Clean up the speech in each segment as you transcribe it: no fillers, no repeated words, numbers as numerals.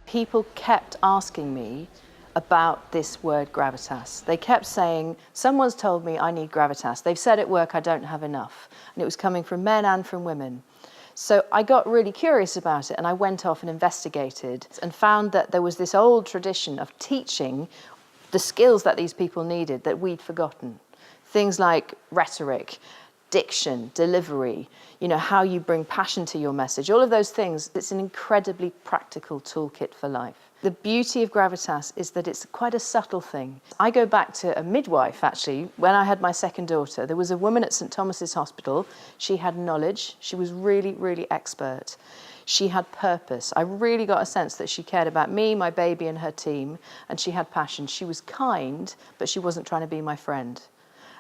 People kept asking me about this word gravitas. They kept saying, someone's told me I need gravitas. They've said at work I don't have enough. And it was coming from men and from women. So I got really curious about it, and I went off and investigated and found that there was this old tradition of teaching the skills that these people needed that we'd forgotten. Things like rhetoric, diction, delivery, how you bring passion to your message, all of those things. It's an incredibly practical toolkit for life. The beauty of gravitas is that it's quite a subtle thing. I go back to a midwife, actually. When I had my second daughter, there was a woman at St. Thomas's Hospital. She had knowledge. She was really, really expert. She had purpose. I really got a sense that she cared about me, my baby, and her team, and she had passion. She was kind, but she wasn't trying to be my friend.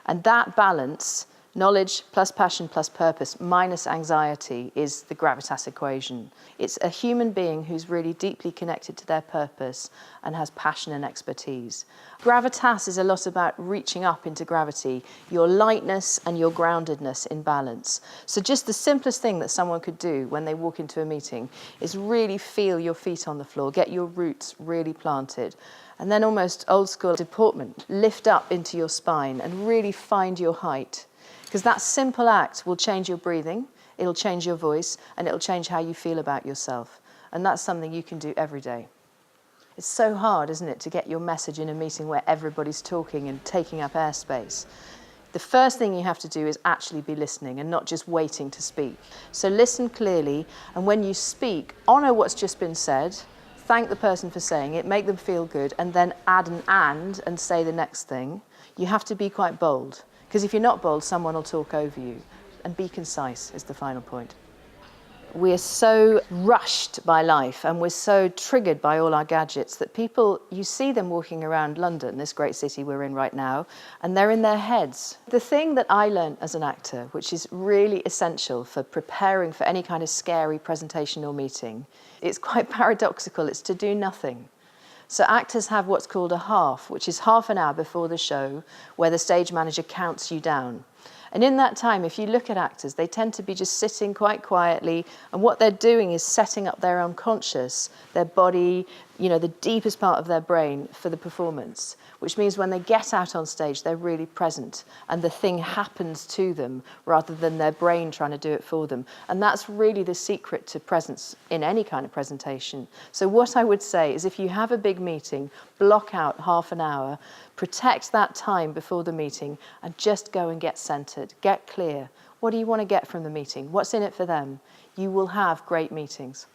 And that balance, knowledge plus passion plus purpose minus anxiety, is the gravitas equation. It's a human being who's really deeply connected to their purpose and has passion and expertise. Gravitas is a lot about reaching up into gravity, your lightness and your groundedness in balance. So just the simplest thing that someone could do when they walk into a meeting is really feel your feet on the floor, get your roots really planted. And then almost old school deportment, lift up into your spine and really find your height. Because that simple act will change your breathing, it'll change your voice, and it'll change how you feel about yourself. And that's something you can do every day. It's so hard, isn't it, to get your message in a meeting where everybody's talking and taking up airspace. The first thing you have to do is actually be listening and not just waiting to speak. So listen clearly, and when you speak, honour what's just been said, thank the person for saying it, make them feel good, and then add an and say the next thing. You have to be quite bold, because if you're not bold, someone will talk over you. And be concise is the final point. We're so rushed by life, and we're so triggered by all our gadgets that people, you see them walking around London, this great city we're in right now, and they're in their heads. The thing that I learned as an actor, which is really essential for preparing for any kind of scary presentation or meeting, it's quite paradoxical, it's to do nothing. So actors have what's called a half, which is half an hour before the show, where the stage manager counts you down. And in that time, if you look at actors, they tend to be just sitting quite quietly, and what they're doing is setting up their unconscious, their body, the deepest part of their brain for the performance, which means when they get out on stage, they're really present, and the thing happens to them rather than their brain trying to do it for them. And that's really the secret to presence in any kind of presentation. So what I would say is, if you have a big meeting, block out half an hour, protect that time before the meeting, and just go and get centered, get clear. What do you want to get from the meeting? What's in it for them? You will have great meetings.